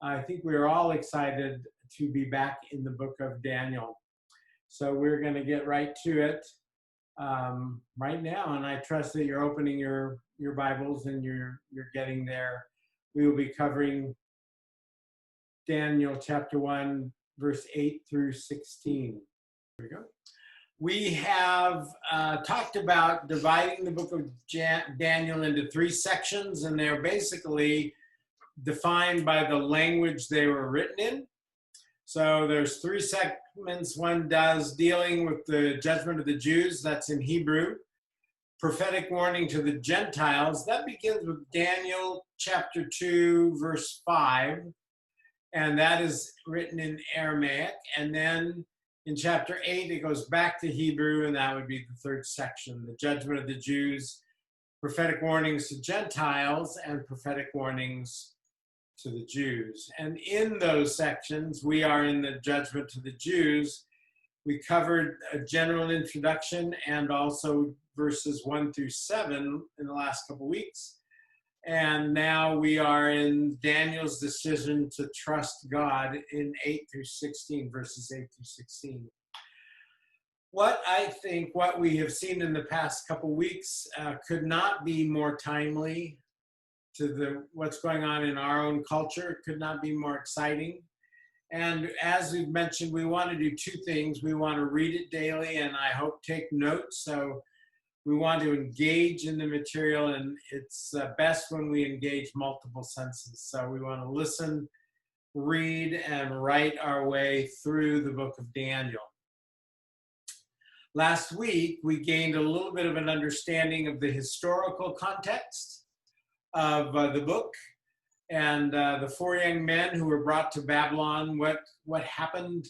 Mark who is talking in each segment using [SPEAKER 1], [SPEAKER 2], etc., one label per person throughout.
[SPEAKER 1] I think we're all excited to be back in the book of Daniel. So we're going to get right to it right now, and I trust that you're opening your Bibles and you're getting there. We will be covering Daniel chapter 1, verse 8 through 16. Here we go. We have talked about dividing the book of Daniel into three sections, and they're basically defined by the language they were written in. So there's three segments. One does dealing with the judgment of the Jews, that's in Hebrew. Prophetic warning to the Gentiles, that begins with Daniel chapter 2, verse 5, and that is written in Aramaic. And then in chapter 8, it goes back to Hebrew, and that would be the third section, the judgment of the Jews, prophetic warnings to Gentiles, and prophetic warnings to the Jews. And in those sections, we are in the judgment to the Jews. We covered a general introduction and also verses 1 through 7 in the last couple weeks. And now we are in Daniel's decision to trust God in 8 through 16, verses 8 through 16. What we have seen in the past couple weeks could not be more timely to what's going on in our own culture. It could not be more exciting. And as we've mentioned, we want to do two things. We want to read it daily, and I hope take notes. So we want to engage in the material, and it's best when we engage multiple senses. So we want to listen, read, and write our way through the book of Daniel. Last week, we gained a little bit of an understanding of the historical context of the book, and the four young men who were brought to Babylon, what happened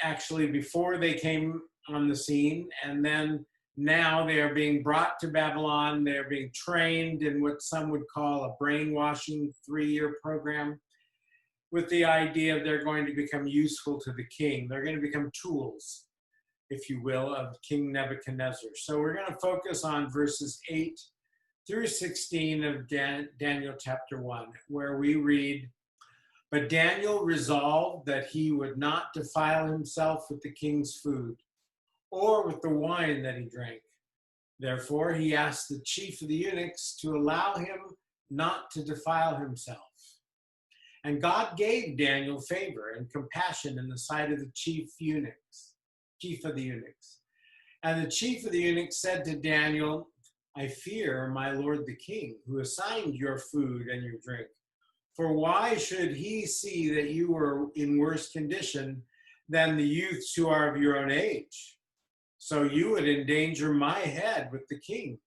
[SPEAKER 1] actually before they came on the scene, and then now they are being brought to Babylon. They're being trained in what some would call a brainwashing 3-year program, with the idea they're going to become useful to the king. They're going to become tools, if you will, of King Nebuchadnezzar. So we're going to focus on verses 8 through 16 of Daniel chapter 1, where we read, "But Daniel resolved that he would not defile himself with the king's food, or with the wine that he drank. Therefore he asked the chief of the eunuchs to allow him not to defile himself. And God gave Daniel favor and compassion in the sight of the chief of the eunuchs. And the chief of the eunuchs said to Daniel, I fear my lord the king, who assigned your food and your drink. For why should he see that you are in worse condition than the youths who are of your own age? So you would endanger my head with the king."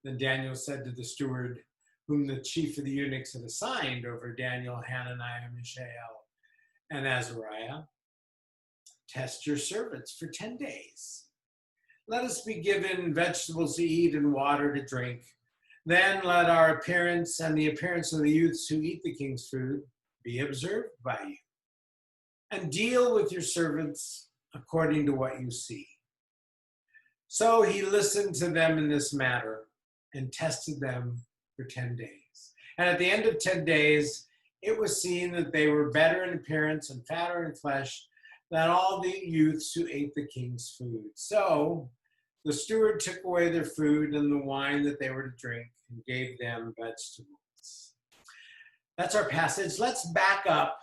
[SPEAKER 1] Then Daniel said to the steward, whom the chief of the eunuchs had assigned over Daniel, Hananiah, Mishael, and Azariah, "Test your servants for 10 days. Let us be given vegetables to eat and water to drink. Then let our appearance and the appearance of the youths who eat the king's food be observed by you. And deal with your servants according to what you see." So he listened to them in this matter and tested them for 10 days. And at the end of 10 days, it was seen that they were better in appearance and fatter in flesh than all the youths who ate the king's food. So the steward took away their food and the wine that they were to drink and gave them vegetables. That's our passage. Let's back up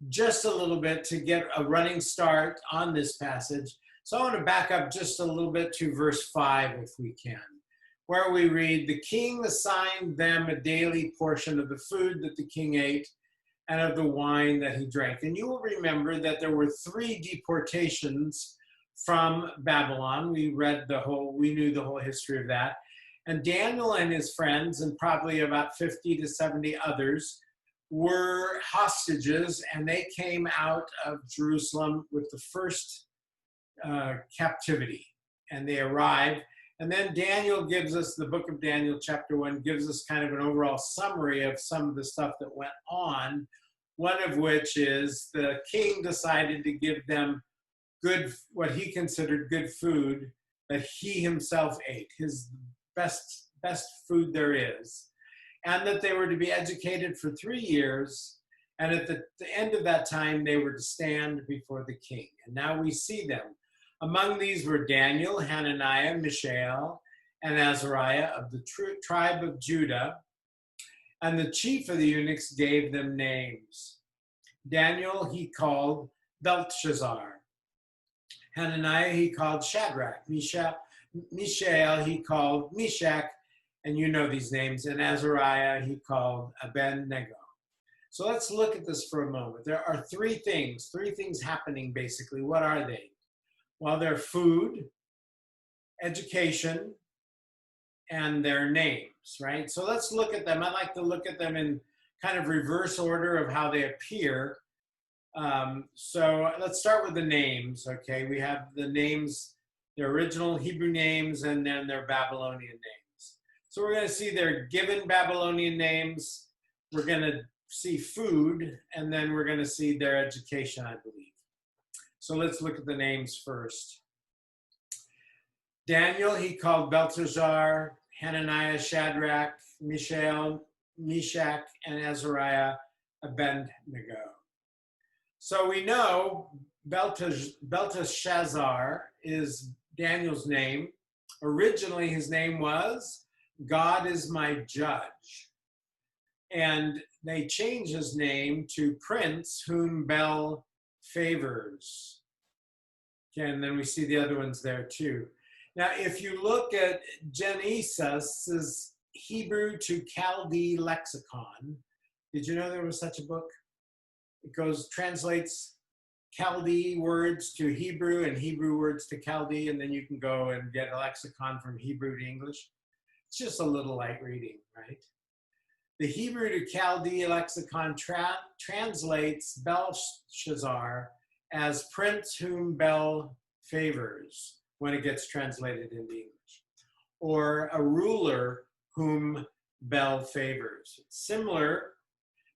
[SPEAKER 1] just a little bit to get a running start on this passage. So I want to back up just a little bit to verse 5 if we can, where we read, "The king assigned them a daily portion of the food that the king ate and of the wine that he drank." And you will remember that there were 3 deportations from Babylon. We knew the whole history of that. And Daniel and his friends, and probably about 50 to 70 others, were hostages, and they came out of Jerusalem with the first captivity, and they arrived. And then Daniel gives us, the book of Daniel chapter 1 gives us kind of an overall summary of some of the stuff that went on, one of which is the king decided to give them what he considered good food that he himself ate, his best food there is. and that they were to be educated for 3 years, and at the end of that time, they were to stand before the king. And now we see them. Among these were Daniel, Hananiah, Mishael, and Azariah of the tribe of Judah, and the chief of the eunuchs gave them names. Daniel he called Belteshazzar. Hananiah he called Shadrach. Mishael he called Meshach, and you know these names, and Azariah he called Abednego. So let's look at this for a moment. There are three things happening basically. What are they? Well, they're food, education, and their names, right? So let's look at them. I like to look at them in kind of reverse order of how they appear. So let's start with the names, okay? We have the names, their original Hebrew names, and then their Babylonian names. So we're going to see their given Babylonian names. We're going to see food, and then we're going to see their education, I believe. So let's look at the names first. Daniel, he called Belteshazzar. Hananiah, Shadrach, Mishael, Meshach, and Azariah, Abednego. So we know Belteshazzar is Daniel's name. Originally, his name was God is my judge. And they changed his name to Prince whom Bel favors. Okay, and then we see the other ones there too. Now, if you look at Genesis' Hebrew to Chaldee lexicon, did you know there was such a book? It translates Chaldee words to Hebrew and Hebrew words to Chaldee, and then you can go and get a lexicon from Hebrew to English. It's just a little light reading, right? The Hebrew to Chaldee lexicon translates Belshazzar as Prince whom Bel favors when it gets translated into English, or a ruler whom Bel favors. It's similar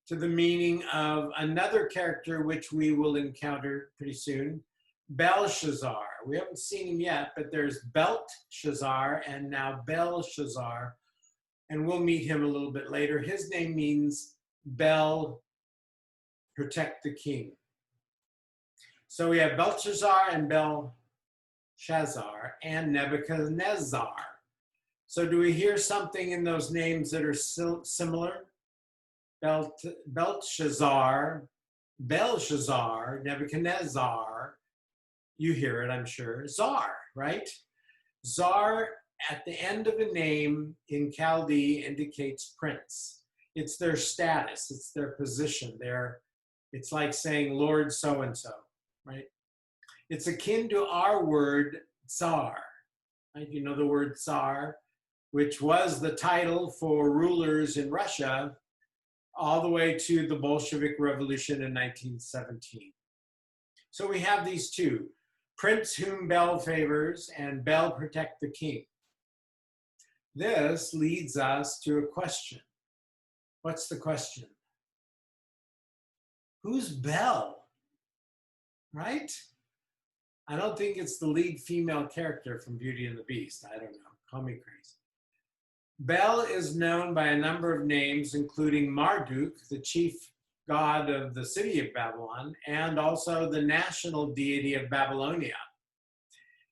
[SPEAKER 1] to the meaning of another character which we will encounter pretty soon, Belshazzar. We haven't seen him yet, but there's Belteshazzar and now Belshazzar, and we'll meet him a little bit later. His name means Bel, protect the king. So we have Belshazzar and Belshazzar and Nebuchadnezzar. So do we hear something in those names that are similar? Belshazzar, Nebuchadnezzar, you hear it, I'm sure. Czar, right? Czar at the end of a name in Chaldee indicates prince. It's their status, it's their position. It's like saying Lord so-and-so, right? It's akin to our word Tsar, right? You know the word Tsar, which was the title for rulers in Russia all the way to the Bolshevik Revolution in 1917. So we have these two, Prince whom Bel favors and Bel protect the king. This leads us to a question. What's the question? Who's Bel? Right? I don't think it's the lead female character from Beauty and the Beast. I don't know. Call me crazy. Bel is known by a number of names, including Marduk, the chief god of the city of Babylon, and also the national deity of Babylonia.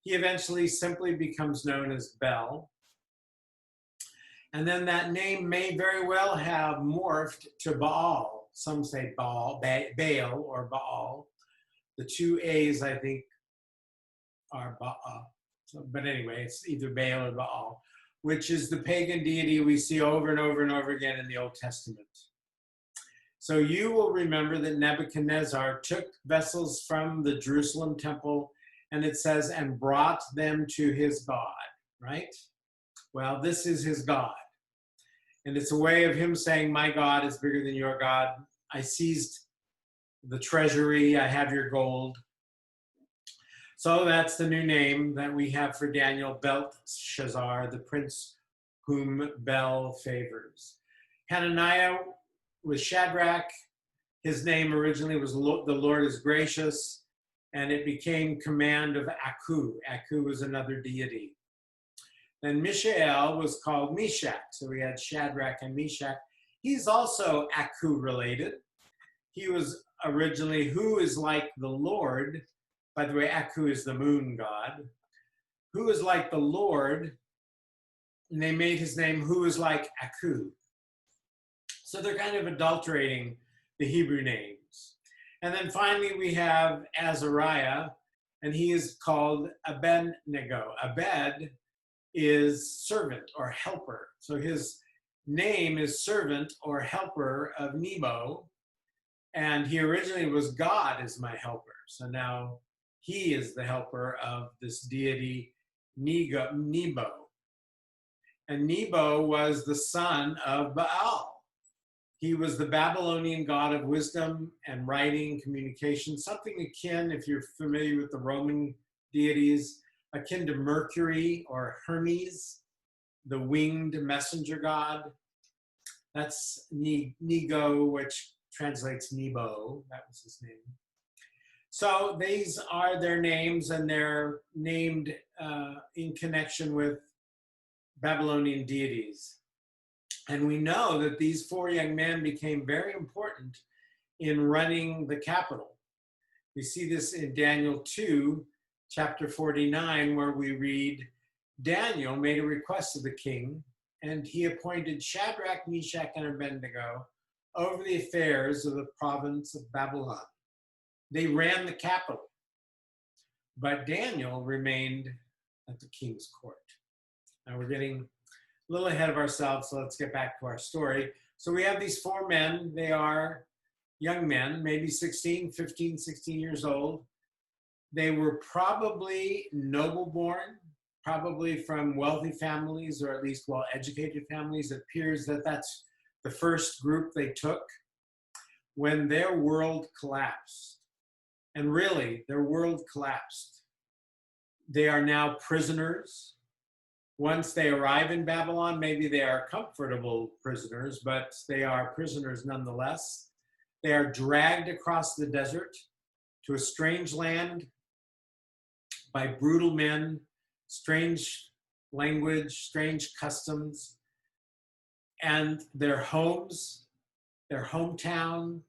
[SPEAKER 1] He eventually simply becomes known as Bel. And then that name may very well have morphed to Baal. Some say Baal or Baal. The two A's, I think, are Baal. So, but anyway, it's either Baal or Baal, which is the pagan deity we see over and over and over again in the Old Testament. So you will remember that Nebuchadnezzar took vessels from the Jerusalem temple, and it says, and brought them to his God, right? Well, this is his God. And it's a way of him saying, my God is bigger than your God. I seized the treasury, I have your gold. So that's the new name that we have for Daniel, Belteshazzar, the prince whom Bel favors. Hananiah was Shadrach. His name originally was the Lord is gracious, and it became command of Aku. Aku was another deity. Then Mishael was called Meshach. So we had Shadrach and Meshach. He's also Aku related. He was originally who is like the Lord. By the way, Aku is the moon god. Who is like the Lord. And they made his name who is like Aku. So they're kind of adulterating the Hebrew names. And then finally we have Azariah, and he is called Abednego. Abed is servant or helper. So his name is servant or helper of Nebo. And he originally was God is my helper. So now he is the helper of this deity Nebo. And Nebo was the son of Baal. He was the Babylonian god of wisdom and writing, communication, something akin, if you're familiar with the Roman deities, akin to Mercury or Hermes, the winged messenger god. That's Nego, which translates Nebo. That was his name. So these are their names, and they're named in connection with Babylonian deities. And we know that these four young men became very important in running the capital. We see this in Daniel 2, chapter 49, where we read, Daniel made a request of the king, and he appointed Shadrach, Meshach, and Abednego over the affairs of the province of Babylon. They ran the capital, but Daniel remained at the king's court. Now we're getting a little ahead of ourselves, so let's get back to our story. So we have these four men. They are young men, maybe 16 years old. They were probably noble-born, probably from wealthy families, or at least well-educated families. It appears that that's the first group they took when their world collapsed. And really, their world collapsed. They are now prisoners. Once they arrive in Babylon, maybe they are comfortable prisoners, but they are prisoners nonetheless. They are dragged across the desert to a strange land by brutal men, strange language, strange customs, and their homes, their hometown,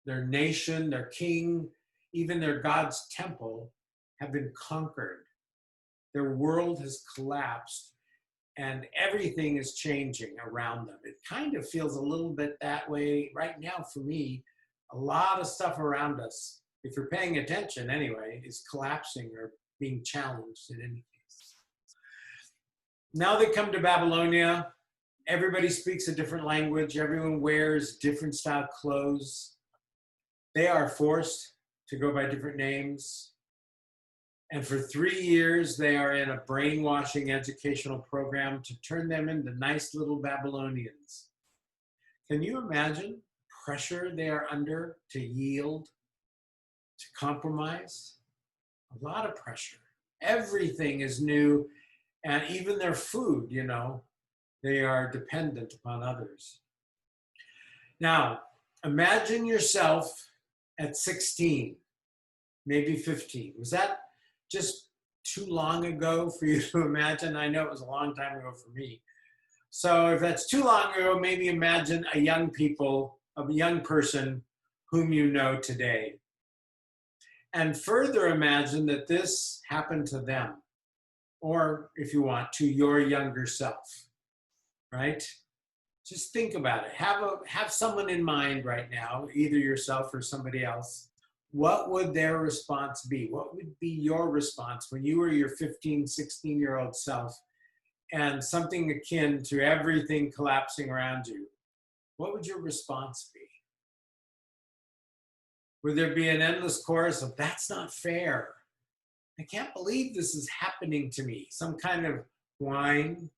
[SPEAKER 1] their nation, their king, even their God's temple have been conquered. Their world has collapsed and everything is changing around them. It kind of feels a little bit that way right now for me. A lot of stuff around us, if you're paying attention anyway, is collapsing or being challenged in any case. Now they come to Babylonia. Everybody speaks a different language. Everyone wears different style clothes. They are forced to go by different names. And for 3 years, they are in a brainwashing educational program to turn them into nice little Babylonians. Can you imagine pressure they are under to yield, to compromise? A lot of pressure. Everything is new, and even their food, they are dependent upon others. Now, imagine yourself at 16, maybe 15. Was that just too long ago for you to imagine? I know it was a long time ago for me. So if that's too long ago, maybe imagine a young person whom you know today. And further imagine that this happened to them, or if you want, to your younger self, right? Just think about it. Have someone in mind right now, either yourself or somebody else. What would their response be? What would be your response when you were your 15, 16-year-old self and something akin to everything collapsing around you? What would your response be? Would there be an endless chorus of, that's not fair? I can't believe this is happening to me. Some kind of whine,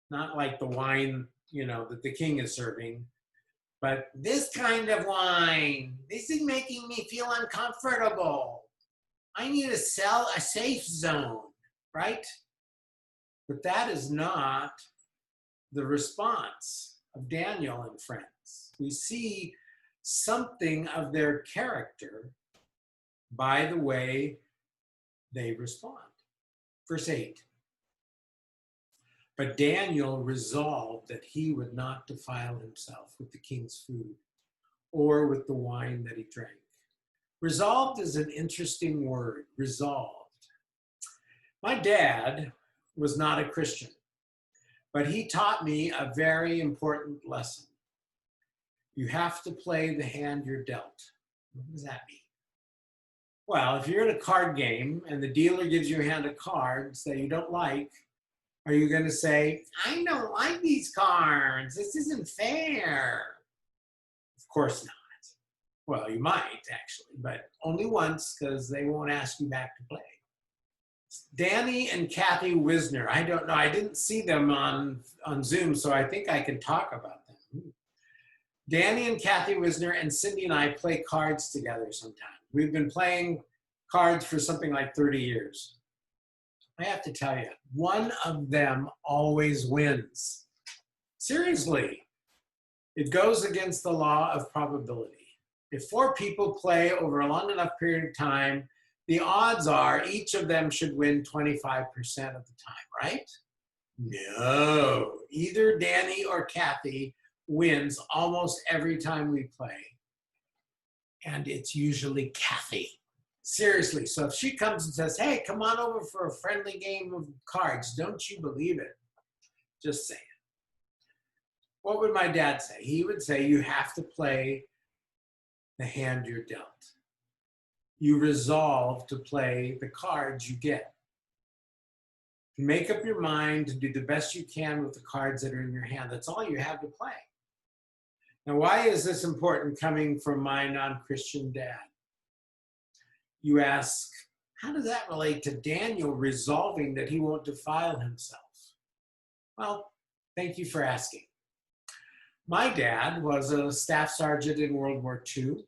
[SPEAKER 1] not like the wine, that the king is serving, but this kind of whine. This is making me feel uncomfortable. I need a safe zone, right? But that is not the response of Daniel and friends. We see something of their character by the way they respond. Verse 8. But Daniel resolved that he would not defile himself with the king's food or with the wine that he drank. Resolved is an interesting word, resolved. My dad was not a Christian, but he taught me a very important lesson. You have to play the hand you're dealt. What does that mean? Well, if you're in a card game and the dealer gives you a hand of cards that you don't like, are you going to say, I don't like these cards, this isn't fair? Of course not. Well, you might actually, but only once, because they won't ask you back to play. Danny and Kathy Wisner, I don't know, I didn't see them on Zoom, so I think I can talk about them. Danny and Kathy Wisner and Cindy and I play cards together sometimes. We've been playing cards for something like 30 years. I have to tell you, one of them always wins. Seriously, it goes against the law of probability. If 4 people play over a long enough period of time, the odds are each of them should win 25% of the time, right? No, either Danny or Kathy wins almost every time we play. And it's usually Kathy. Seriously, so if she comes and says, hey, come on over for a friendly game of cards, don't you believe it? Just saying. What would my dad say? He would say, you have to play the hand you're dealt. You resolve to play the cards you get. Make up your mind to do the best you can with the cards that are in your hand. That's all you have to play. Now, why is this important coming from my non-Christian dad? You ask, how does that relate to Daniel resolving that he won't defile himself? Well, thank you for asking. My dad was a staff sergeant in World War II.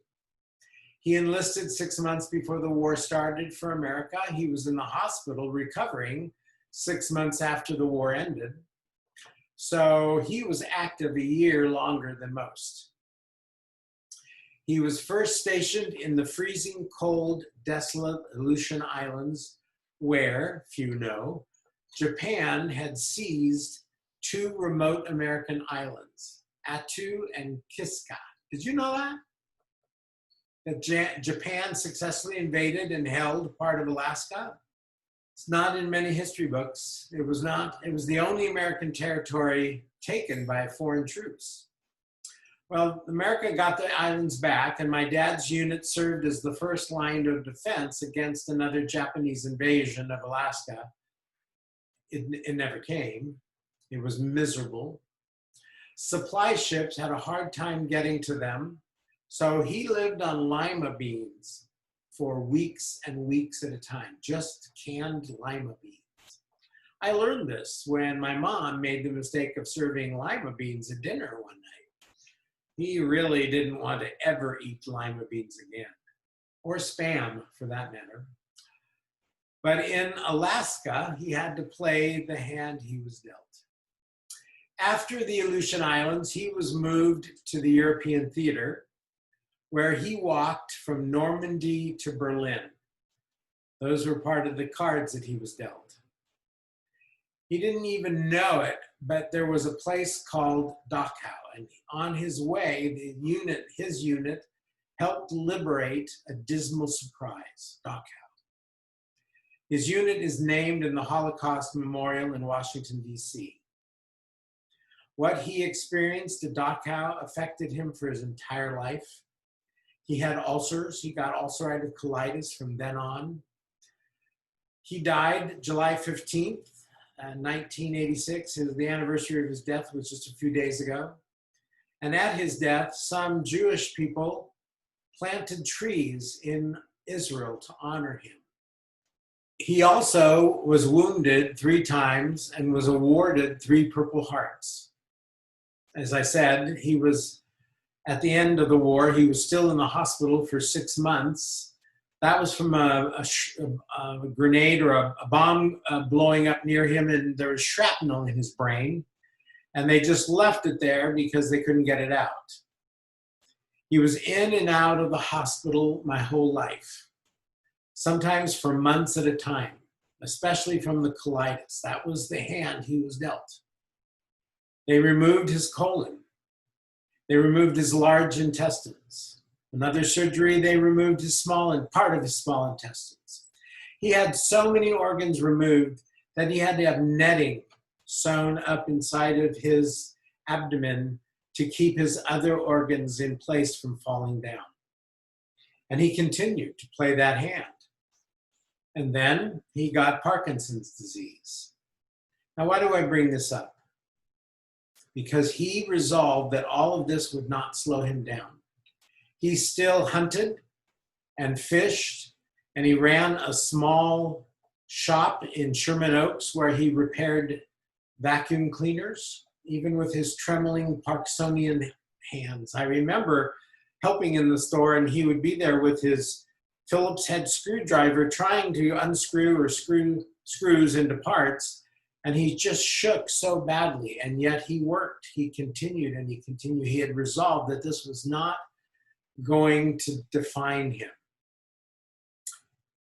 [SPEAKER 1] He enlisted 6 months before the war started for America. He was in the hospital recovering 6 months after the war ended. So he was active a year longer than most. He was first stationed in the freezing cold, desolate Aleutian Islands, where, few know, Japan had seized 2 remote American islands, Attu and Kiska. Did you know that? That Japan successfully invaded and held part of Alaska? It's not in many history books. It was the only American territory taken by foreign troops. Well, America got the islands back, and my dad's unit served as the first line of defense against another Japanese invasion of Alaska. It never came. It was miserable. Supply ships had a hard time getting to them, so he lived on lima beans for weeks and weeks at a time, just canned lima beans. I learned this when my mom made the mistake of serving lima beans at dinner one night. He really didn't want to ever eat lima beans again, or Spam for that matter. But in Alaska, he had to play the hand he was dealt. After the Aleutian Islands, he was moved to the European theater, where he walked from Normandy to Berlin. Those were part of the cards that he was dealt. He didn't even know it, but there was a place called Dachau, and on his way, his unit helped liberate a dismal surprise, Dachau. His unit is named in the Holocaust Memorial in Washington, D.C. What he experienced at Dachau affected him for his entire life. He had ulcers. He got ulcerative colitis from then on. He died July 15th, 1986. The anniversary of his death was just a few days ago. And at his death, some Jewish people planted trees in Israel to honor him. He also was wounded 3 times and was awarded 3 Purple Hearts. As I said, he was at the end of the war, he was still in the hospital for 6 months. That was from a grenade or a bomb blowing up near him, and there was shrapnel in his brain. And they just left it there because they couldn't get it out. He was in and out of the hospital my whole life, sometimes for months at a time. especially from the colitis. That was the hand he was dealt. They removed his colon. They removed his large intestines. Another surgery, they removed his part of his small intestines. He had so many organs removed that he had to have netting sewn up inside of his abdomen to keep his other organs in place from falling down. And he continued to play that hand. And then he got Parkinson's disease. Now, why do I bring this up? Because he resolved that all of this would not slow him down. He still hunted and fished, and he ran a small shop in Sherman Oaks where he repaired vacuum cleaners, even with his trembling Parkinsonian hands. I remember helping in the store, and he would be there with his Phillips head screwdriver trying to unscrew or screw screws into parts, and he just shook so badly, and yet he worked. He continued and he continued. He had resolved that this was not going to define him.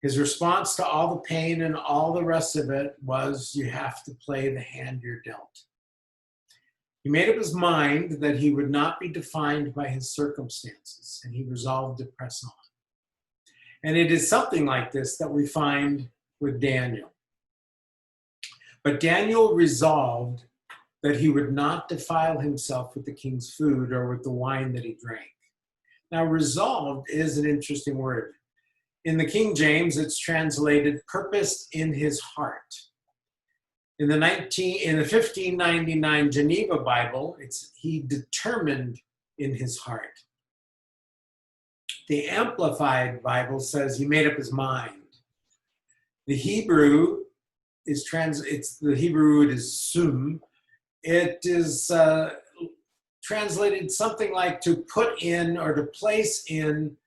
[SPEAKER 1] His response to all the pain and all the rest of it was, you have to play the hand you're dealt. He made up his mind that he would not be defined by his circumstances, and he resolved to press on. And it is something like this that we find with Daniel. But Daniel resolved that he would not defile himself with the king's food or with the wine that he drank. Now, resolved is an interesting word. In the King James, it's translated purposed in his heart. In the 1599 Geneva Bible, it's he determined in his heart. The Amplified Bible says he made up his mind. The Hebrew the Hebrew root is sum. It is translated something like to put in or to place in,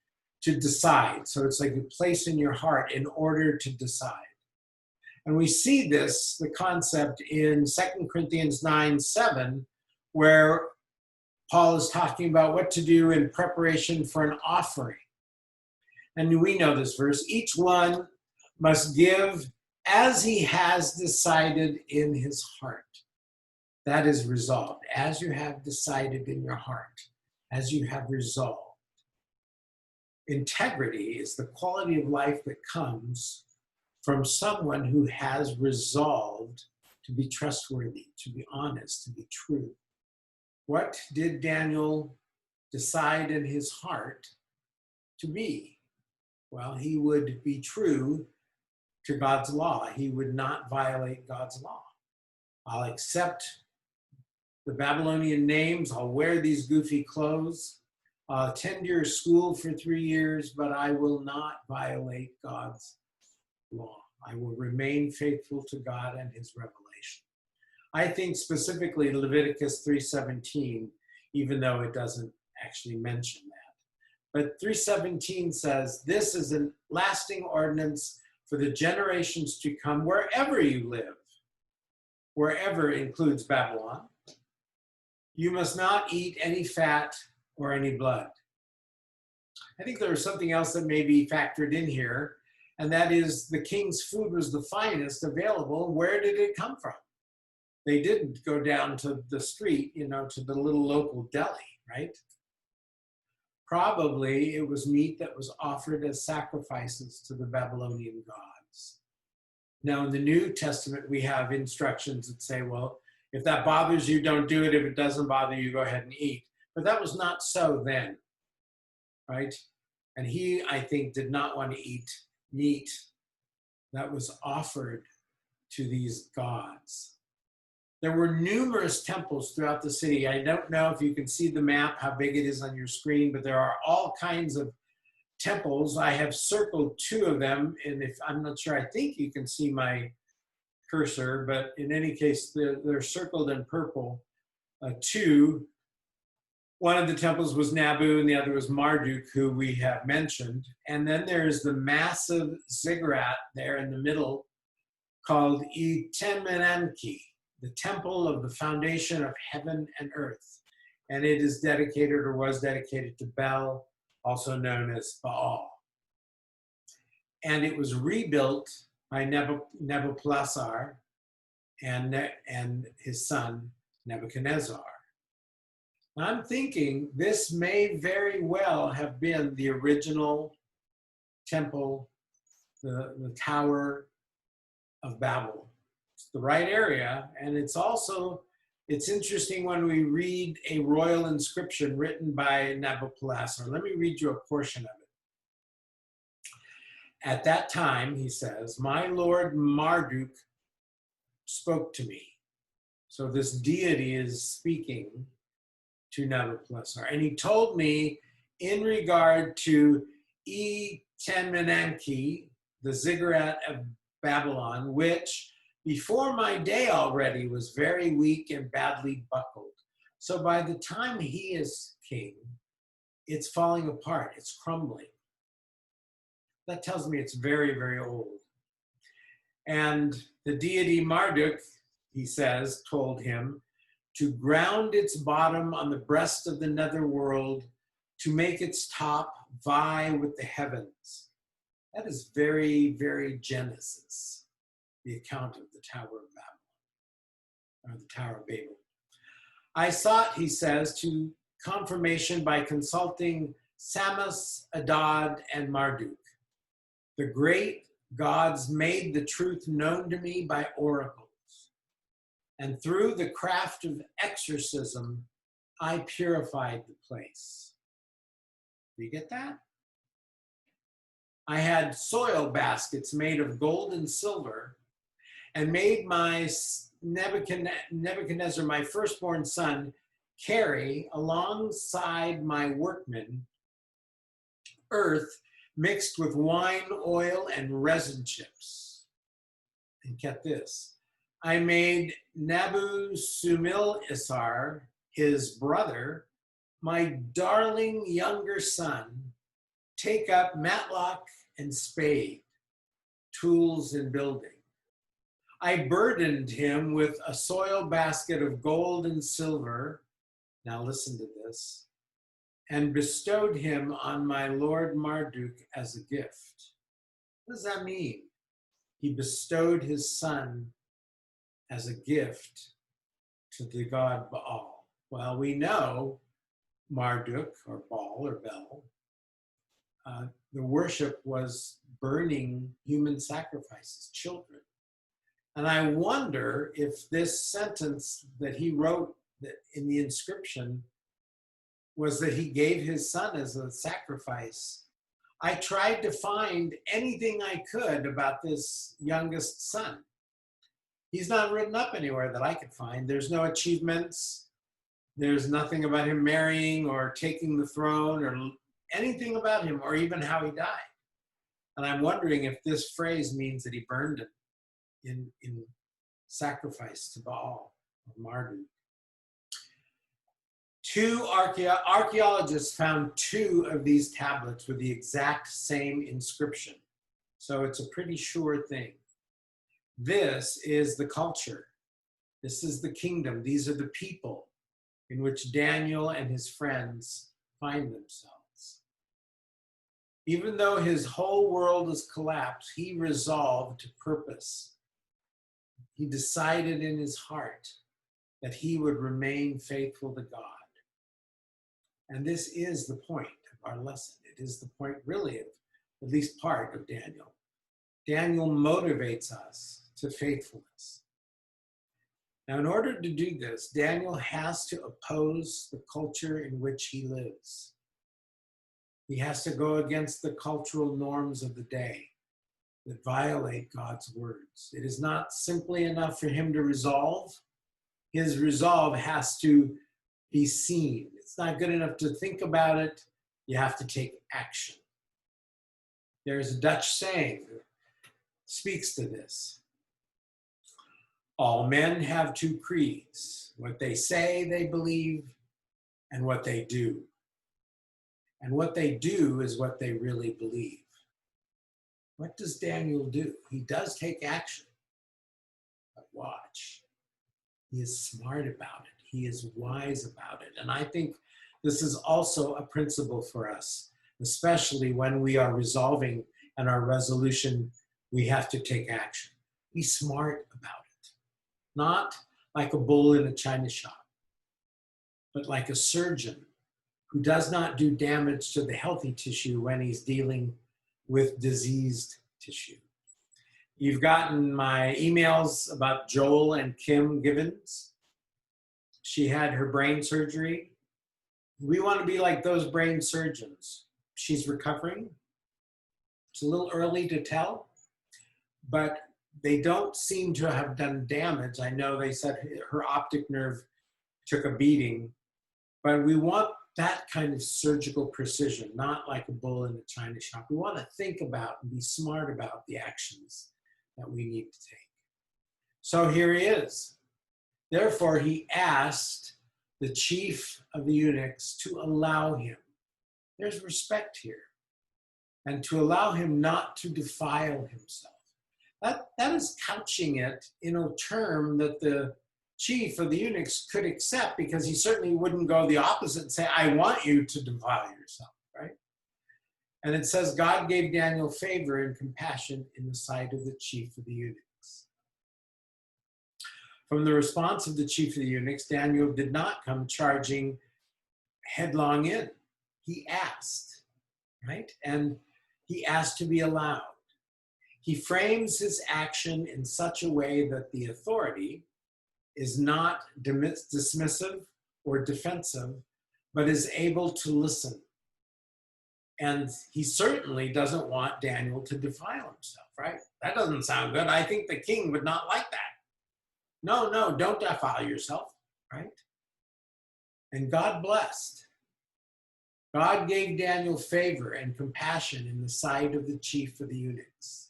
[SPEAKER 1] to decide. So it's like you place in your heart in order to decide. And we see this, the concept, in 2 Corinthians 9:7, where Paul is talking about what to do in preparation for an offering. And we know this verse, each one must give as he has decided in his heart. That is resolved. As you have decided in your heart, as you have resolved. Integrity is the quality of life that comes from someone who has resolved to be trustworthy, to be honest, to be true. What did Daniel decide in his heart to be? Well, he would be true to God's law. He would not violate God's law. I'll accept the Babylonian names. I'll wear these goofy clothes. I'll attend your school for 3 years, but I will not violate God's law. I will remain faithful to God and his revelation. I think specifically Leviticus 3:17, even though it doesn't actually mention that. But 3:17 says, this is a lasting ordinance for the generations to come, wherever you live. Wherever includes Babylon. You must not eat any fat or any blood. I think there is something else that may be factored in here, and that is the king's food was the finest available. Where did it come from? They didn't go down to the street, to the little local deli, right? Probably it was meat that was offered as sacrifices to the Babylonian gods. Now, in the New Testament, we have instructions that say, well, if that bothers you, don't do it. If it doesn't bother you, go ahead and eat. But that was not so then, right? And he, I think, did not want to eat meat that was offered to these gods. There were numerous temples throughout the city. I don't know if you can see the map, how big it is on your screen, but there are all kinds of temples. I have circled 2 of them, and if I'm not sure, I think you can see my cursor, but in any case, they're circled in purple. 2. One of the temples was Nabu, and the other was Marduk, who we have mentioned. And then there's the massive ziggurat there in the middle called Itemenanki, the temple of the foundation of heaven and earth. And it is dedicated or was dedicated to Bel, also known as Baal. And it was rebuilt by Nebuchadnezzar and his son Nebuchadnezzar. I'm thinking this may very well have been the original temple, the Tower of Babel. It's the right area, and it's interesting when we read a royal inscription written by Nebuchadnezzar. Let me read you a portion of it. At that time, he says, my Lord Marduk spoke to me. So this deity is speaking to Nebuchadnezzar. And he told me in regard to Temenanki, the ziggurat of Babylon, which before my day already was very weak and badly buckled. So by the time he is king, it's falling apart, it's crumbling. That tells me it's very, very old. And the deity Marduk, he says, told him to ground its bottom on the breast of the netherworld, to make its top vie with the heavens. That is very, very Genesis, the account of the Tower of Babylon, or the Tower of Babel. I sought, he says, to confirmation by consulting Samas, Adad, and Marduk. The great gods made the truth known to me by oracles. And through the craft of exorcism, I purified the place. Do you get that? I had soil baskets made of gold and silver, and made my Nebuchadnezzar, my firstborn son, carry alongside my workmen earth mixed with wine, oil, and resin chips. And get this, I made Nebuchadnezzar, his brother, my darling younger son, take up matlock and spade, tools in building. I burdened him with a soil basket of gold and silver, now listen to this, and bestowed him on my Lord Marduk as a gift. What does that mean? He bestowed his son as a gift to the god Baal. Well, we know Marduk, or Baal, or Bel, the worship was burning human sacrifices, children. And I wonder if this sentence that he wrote in the inscription was that he gave his son as a sacrifice. I tried to find anything I could about this youngest son. He's not written up anywhere that I could find. There's no achievements. There's nothing about him marrying or taking the throne or anything about him, or even how he died. And I'm wondering if this phrase means that he burned him in sacrifice to Baal or Marduk. Two archaeologists found 2 of these tablets with the exact same inscription. So it's a pretty sure thing. This is the culture. This is the kingdom. These are the people in which Daniel and his friends find themselves. Even though his whole world has collapsed, he resolved to purpose. He decided in his heart that he would remain faithful to God. And this is the point of our lesson. It is the point, really, of at least part of Daniel. Daniel motivates us to faithfulness. Now, in order to do this, Daniel has to oppose the culture in which he lives. He has to go against the cultural norms of the day that violate God's words. It is not simply enough for him to resolve. His resolve has to be seen. It's not good enough to think about it. You have to take action. There's a Dutch saying that speaks to this. All men have 2 creeds, what they say they believe and what they do. And what they do is what they really believe. What does Daniel do? He does take action, but watch. He is smart about it. He is wise about it. And I think this is also a principle for us, especially when we are resolving and our resolution we have to take action. Be smart about it. Not like a bull in a china shop, but like a surgeon who does not do damage to the healthy tissue when he's dealing with diseased tissue. You've gotten my emails about Joel and Kim Givens. She had her brain surgery. We want to be like those brain surgeons. She's recovering. It's a little early to tell, but they don't seem to have done damage. I know they said her optic nerve took a beating, but we want that kind of surgical precision, not like a bull in a china shop. We want to think about and be smart about the actions that we need to take. So here he is. Therefore, he asked the chief of the eunuchs to allow him. There's respect here. And to allow him not to defile himself. That is couching it in a term that the chief of the eunuchs could accept, because he certainly wouldn't go the opposite and say, I want you to defile yourself, right? And it says, God gave Daniel favor and compassion in the sight of the chief of the eunuchs. From the response of the chief of the eunuchs, Daniel did not come charging headlong in. He asked, right? And he asked to be allowed. He frames his action in such a way that the authority is not dismissive or defensive, but is able to listen. And he certainly doesn't want Daniel to defile himself, right? That doesn't sound good. I think the king would not like that. No, don't defile yourself, right? And God blessed. God gave Daniel favor and compassion in the sight of the chief of the eunuchs.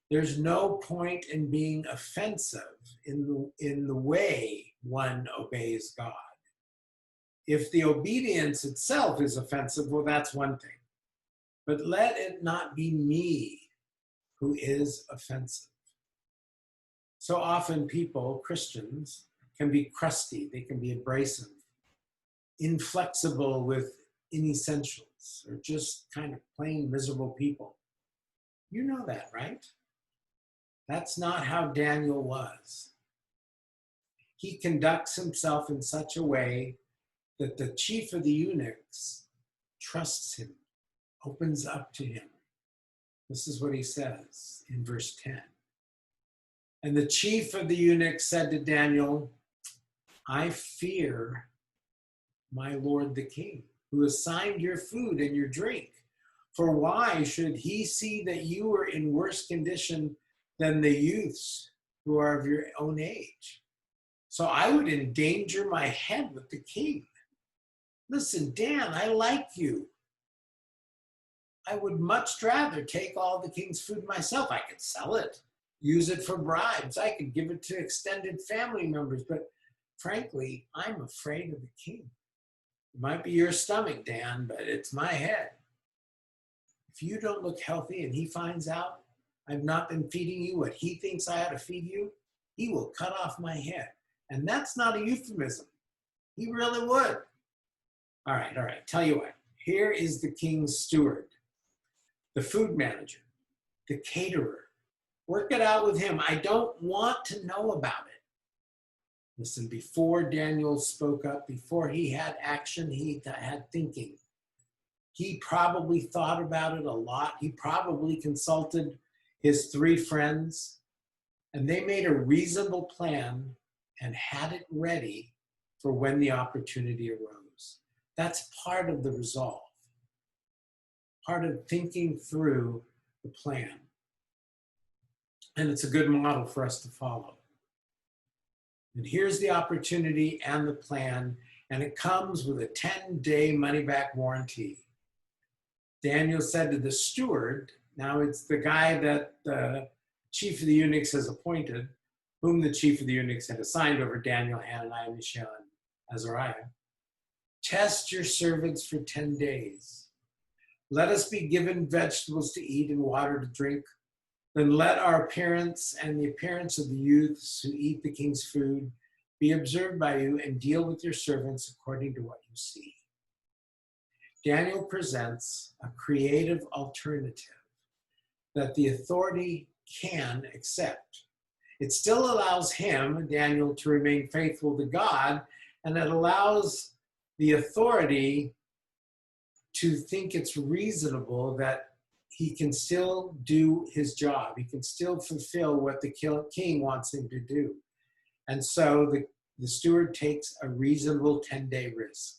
[SPEAKER 1] There's no point in being offensive in the way one obeys God. If the obedience itself is offensive, well, that's one thing. But let it not be me who is offensive. So often people, Christians, can be crusty. They can be abrasive, inflexible with inessentials, or just kind of plain miserable people. You know that, right? That's not how Daniel was. He conducts himself in such a way that the chief of the eunuchs trusts him, opens up to him. This is what he says in verse 10. And the chief of the eunuchs said to Daniel, I fear my lord the king, who assigned your food and your drink. For why should he see that you are in worse condition than the youths who are of your own age? So I would endanger my head with the king. Listen, Dan, I like you. I would much rather take all the king's food myself. I could sell it, use it for bribes. I could give it to extended family members. But frankly, I'm afraid of the king. It might be your stomach, Dan, but it's my head. If you don't look healthy and he finds out I've not been feeding you what he thinks I ought to feed you, he will cut off my head. And that's not a euphemism. He really would. All right. Tell you what, here is the king's steward, the food manager, the caterer. Work it out with him. I don't want to know about it. Listen, before Daniel spoke up, before he had action, he had thinking. He probably thought about it a lot. He probably consulted his 3 friends, and they made a reasonable plan and had it ready for when the opportunity arose. That's part of the resolve, part of thinking through the plan. And it's a good model for us to follow. And here's the opportunity and the plan, and it comes with a 10-day money-back warranty. Daniel said to the steward, now it's the guy that the chief of the eunuchs has appointed, whom the chief of the eunuchs had assigned over Daniel, Hananiah, Mishael, and Azariah. Test your servants for 10 days. Let us be given vegetables to eat and water to drink. Then let our appearance and the appearance of the youths who eat the king's food be observed by you, and deal with your servants according to what you see. Daniel presents a creative alternative that the authority can accept. It still allows him, Daniel, to remain faithful to God, and it allows the authority to think it's reasonable that he can still do his job. He can still fulfill what the king wants him to do. And so the steward takes a reasonable 10-day risk.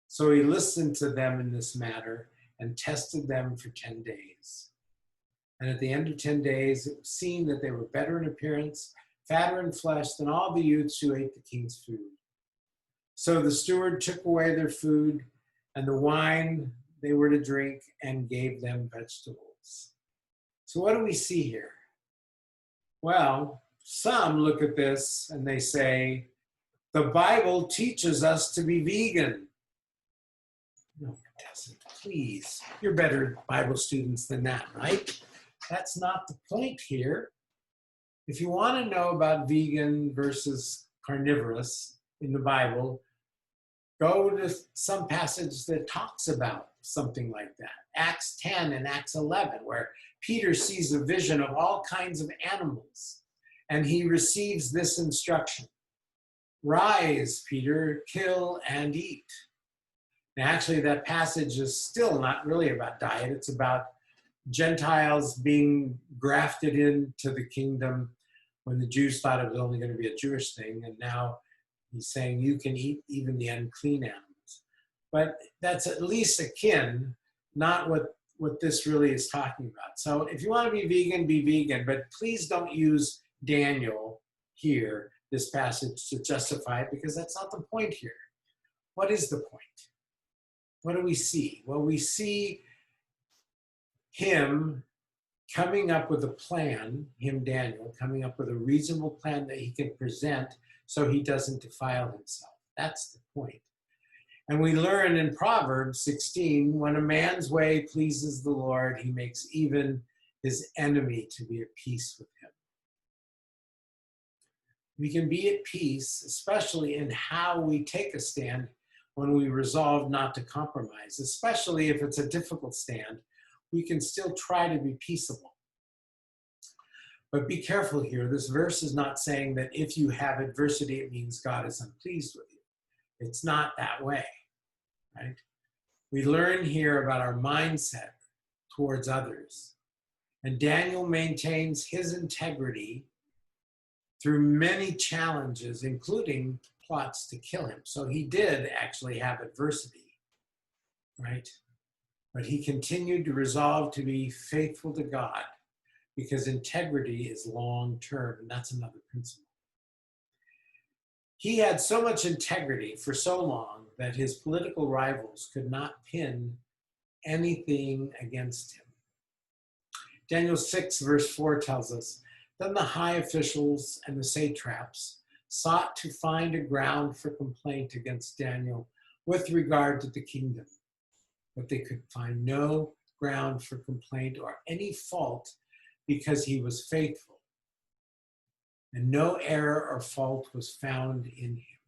[SPEAKER 1] So he listened to them in this matter and tested them for 10 days. And at the end of 10 days, it was seen that they were better in appearance, fatter in flesh than all the youths who ate the king's food. So the steward took away their food and the wine they were to drink and gave them vegetables. So what do we see here? Well, some look at this and they say, the Bible teaches us to be vegan. No, it doesn't. Please, you're better Bible students than that, right? That's not the point here. If you want to know about vegan versus carnivorous in the Bible, go to some passage that talks about something like that. Acts 10 and Acts 11, where Peter sees a vision of all kinds of animals, and he receives this instruction. Rise, Peter, kill and eat. Now, actually, that passage is still not really about diet. It's about Gentiles being grafted into the kingdom when the Jews thought it was only going to be a Jewish thing. And now he's saying you can eat even the unclean animals. But that's at least akin, not what this really is talking about. So if you want to be vegan, but please don't use Daniel here, this passage, to justify it, because that's not the point here. What is the point? What do we see? Well, we see him coming up with a plan, Daniel, coming up with a reasonable plan that he can present so he doesn't defile himself. That's the point. And we learn in Proverbs 16, when a man's way pleases the Lord, he makes even his enemy to be at peace with him. We can be at peace, especially in how we take a stand when we resolve not to compromise, especially if it's a difficult stand. We can still try to be peaceable. But be careful here. This verse is not saying that if you have adversity, it means God is unpleased with you. It's not that way, right? We learn here about our mindset towards others. And Daniel maintains his integrity through many challenges, including plots to kill him. So he did actually have adversity, right? But he continued to resolve to be faithful to God, because integrity is long-term, and that's another principle. He had so much integrity for so long that his political rivals could not pin anything against him. Daniel 6, verse 4 tells us, then the high officials and the satraps sought to find a ground for complaint against Daniel with regard to the kingdom, but they could find no ground for complaint or any fault because he was faithful, and no error or fault was found in him.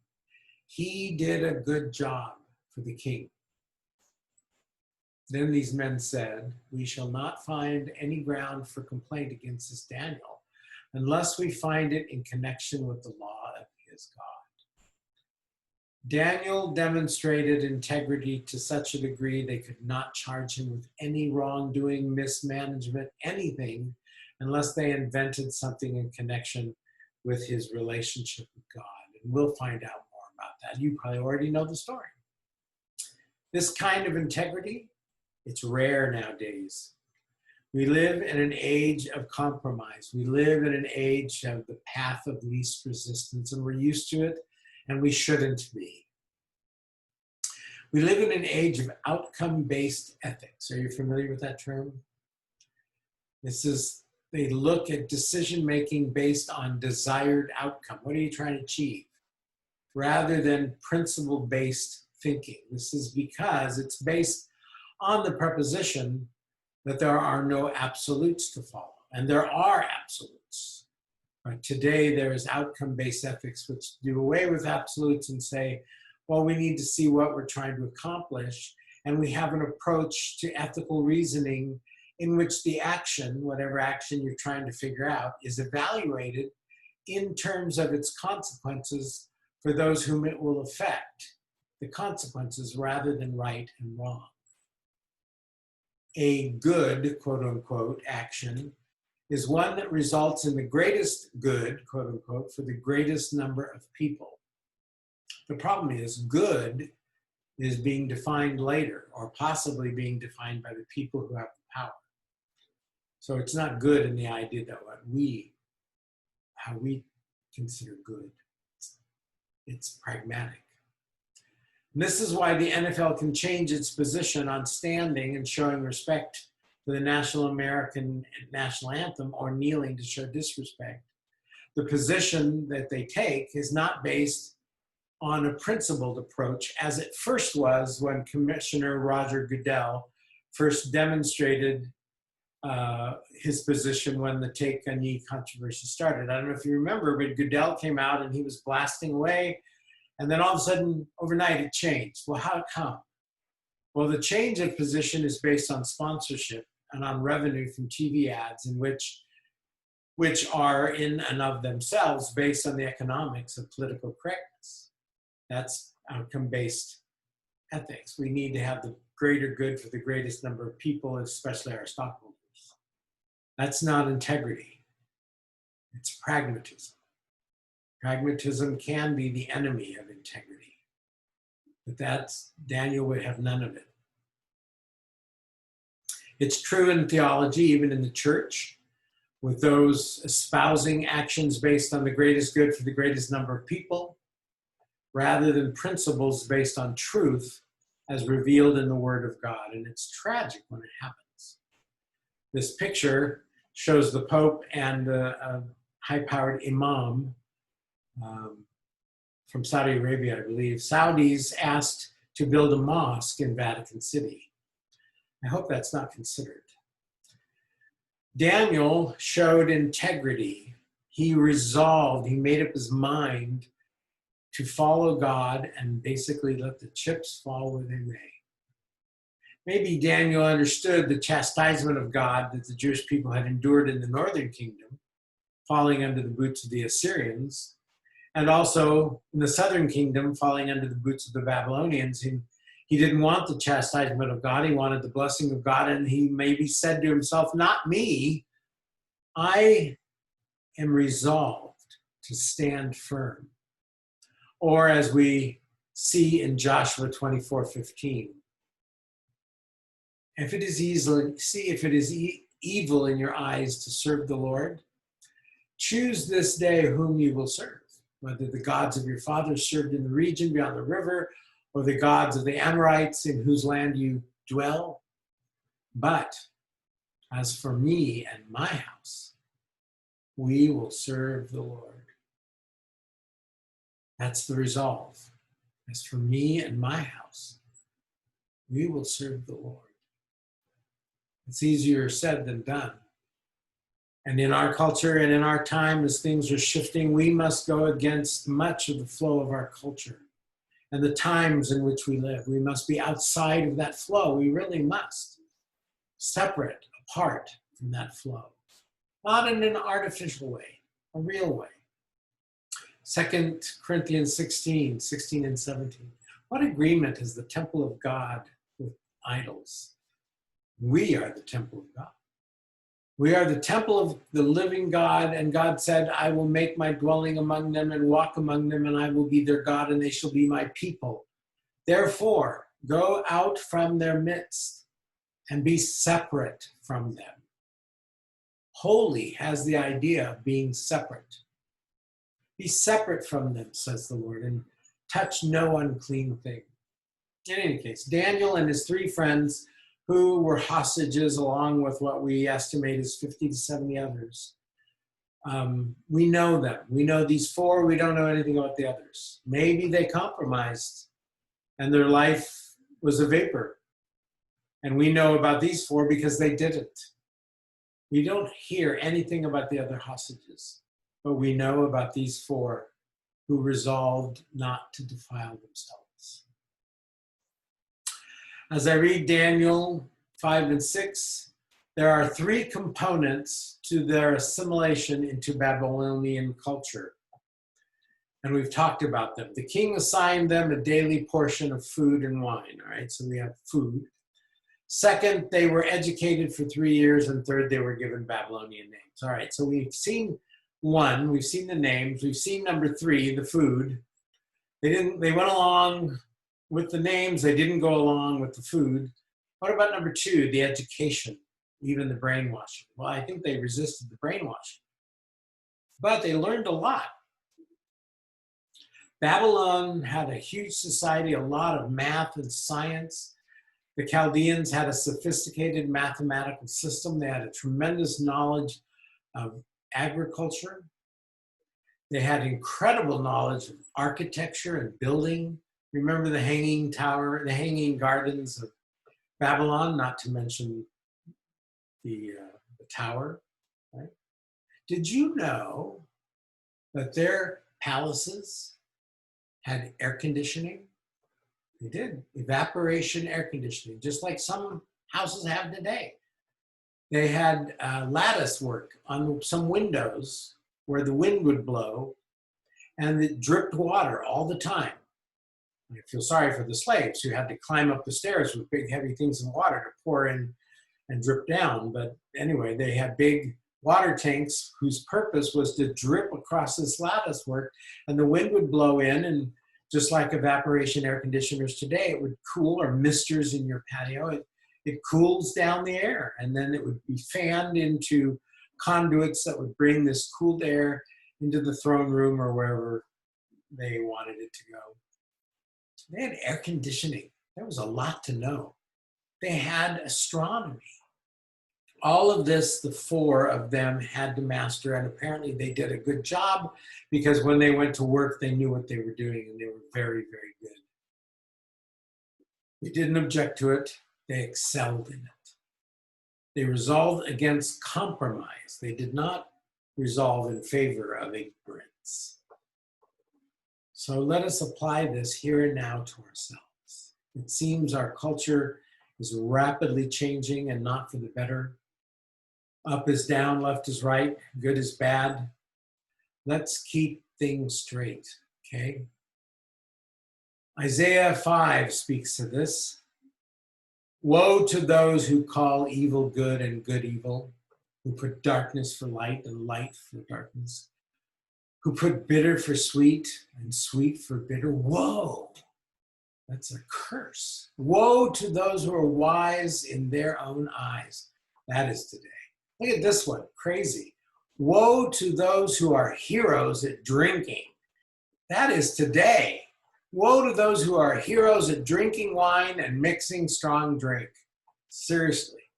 [SPEAKER 1] He did a good job for the king. Then these men said, we shall not find any ground for complaint against this Daniel unless we find it in connection with the law of his God. Daniel demonstrated integrity to such a degree they could not charge him with any wrongdoing, mismanagement, anything, unless they invented something in connection with his relationship with God. And we'll find out more about that. You probably already know the story. This kind of integrity, it's rare nowadays. We live in an age of compromise. We live in an age of the path of least resistance, and we're used to it, and we shouldn't be. We live in an age of outcome-based ethics. Are you familiar with that term? They look at decision-making based on desired outcome. What are you trying to achieve? Rather than principle-based thinking. This is because it's based on the preposition that there are no absolutes to follow. And there are absolutes. Right? Today, there is outcome-based ethics, which do away with absolutes and say, well, we need to see what we're trying to accomplish. And we have an approach to ethical reasoning in which the action, whatever action you're trying to figure out, is evaluated in terms of its consequences for those whom it will affect, the consequences rather than right and wrong. A good, quote unquote, action is one that results in the greatest good, quote unquote, for the greatest number of people. The problem is good is being defined later, or possibly being defined by the people who have the power. So it's not good in the idea that how we consider good. It's pragmatic. And this is why the NFL can change its position on standing and showing respect for the national American national anthem, or kneeling to show disrespect. The position that they take is not based on a principled approach, as it first was when Commissioner Roger Goodell first demonstrated his position when the take a knee controversy started. I don't know if you remember, but Goodell came out and he was blasting away, and then all of a sudden, overnight, it changed. Well, how come? Well, the change of position is based on sponsorship and on revenue from TV ads, in which are in and of themselves based on the economics of political correctness. That's outcome-based ethics. We need to have the greater good for the greatest number of people, especially our stockholders. That's not integrity. It's pragmatism. Pragmatism can be the enemy of integrity, but Daniel would have none of it. It's true in theology, even in the church, with those espousing actions based on the greatest good for the greatest number of people, rather than principles based on truth as revealed in the Word of God. And it's tragic when it happens. This picture shows the Pope and a high-powered imam from Saudi Arabia, I believe. Saudis asked to build a mosque in Vatican City. I hope that's not considered. Daniel showed integrity. He resolved, he made up his mind to follow God and basically let the chips fall where they may. Maybe Daniel understood the chastisement of God that the Jewish people had endured in the northern kingdom, falling under the boots of the Assyrians, and also in the southern kingdom, falling under the boots of the Babylonians. He didn't want the chastisement of God. He wanted the blessing of God. And he maybe said to himself, not me. I am resolved to stand firm. Or as we see in Joshua 24:15, if it is evil in your eyes to serve the Lord, choose this day whom you will serve, whether the gods of your fathers served in the region beyond the river, or the gods of the Amorites in whose land you dwell. But as for me and my house, we will serve the Lord. That's the resolve. As for me and my house, we will serve the Lord. It's easier said than done. And in our culture and in our time, as things are shifting, we must go against much of the flow of our culture and the times in which we live. We must be outside of that flow. We really must. Separate, apart from that flow. Not in an artificial way, a real way. 2 Corinthians 16 and 17. What agreement has the temple of God with idols? We are the temple of God. We are the temple of the living God, and God said, I will make my dwelling among them and walk among them, and I will be their God, and they shall be my people. Therefore, go out from their midst and be separate from them. Holy has the idea of being separate. Be separate from them, says the Lord, and touch no unclean thing. In any case, Daniel and his three friends, who were hostages along with what we estimate is 50 to 70 others. We know them. We know these four. We don't know anything about the others. Maybe they compromised and their life was a vapor. And we know about these four because they didn't. We don't hear anything about the other hostages, but we know about these four who resolved not to defile themselves. As I read Daniel 5 and 6, There are three components to their assimilation into Babylonian culture. And we've talked about them. The king assigned them a daily portion of food and wine, all right? So we have food. Second, they were educated for 3 years. And third, they were given Babylonian names. All right, so we've seen one, we've seen the names, we've seen number three, the food. They went along with the names, they didn't go along with the food. What about number two, the education, even the brainwashing? Well, I think they resisted the brainwashing, but they learned a lot. Babylon had a huge society, a lot of math and science. The Chaldeans had a sophisticated mathematical system. They had a tremendous knowledge of agriculture. They had incredible knowledge of architecture and building. Remember the Hanging Tower, the Hanging Gardens of Babylon, not to mention the tower, right? Did you know that their palaces had air conditioning? They did, evaporation air conditioning, just like some houses have today. They had lattice work on some windows where the wind would blow and it dripped water all the time. I feel sorry for the slaves who had to climb up the stairs with big heavy things of water to pour in and drip down. But anyway, they had big water tanks whose purpose was to drip across this lattice work, and the wind would blow in, and just like evaporation air conditioners today, it would cool, or misters in your patio, it cools down the air, and then it would be fanned into conduits that would bring this cooled air into the throne room or wherever they wanted it to go. They had air conditioning. There was a lot to know. They had astronomy. All of this, the four of them had to master, and apparently they did a good job, because when they went to work, they knew what they were doing, and they were very, very good. They didn't object to it. They excelled in it. They resolved against compromise. They did not resolve in favor of ignorance. So let us apply this here and now to ourselves. It seems our culture is rapidly changing, and not for the better. Up is down, left is right, good is bad. Let's keep things straight, okay? Isaiah 5 speaks to this. Woe to those who call evil good and good evil, who put darkness for light and light for darkness, who put bitter for sweet and sweet for bitter. Woe! That's a curse. Woe to those who are wise in their own eyes. That is today. Look at this one, crazy. Woe to those who are heroes at drinking. That is today. Woe to those who are heroes at drinking wine and mixing strong drink. Seriously.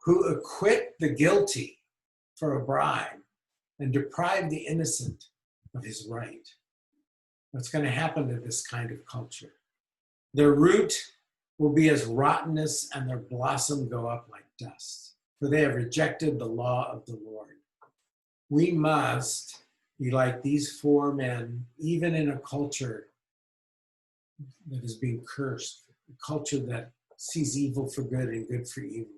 [SPEAKER 1] Who acquit the guilty for a bribe and deprive the innocent of his right. What's going to happen to this kind of culture? Their root will be as rottenness, and their blossom go up like dust. For they have rejected the law of the Lord. We must be like these four men, even in a culture that is being cursed, a culture that sees evil for good and good for evil.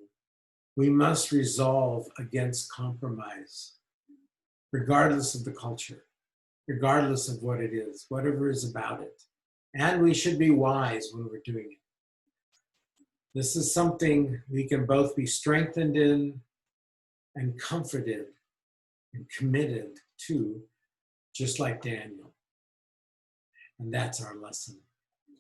[SPEAKER 1] We must resolve against compromise, regardless of the culture, regardless of what it is, whatever is about it. And we should be wise when we're doing it. This is something we can both be strengthened in and comforted and committed to, just like Daniel. And that's our lesson.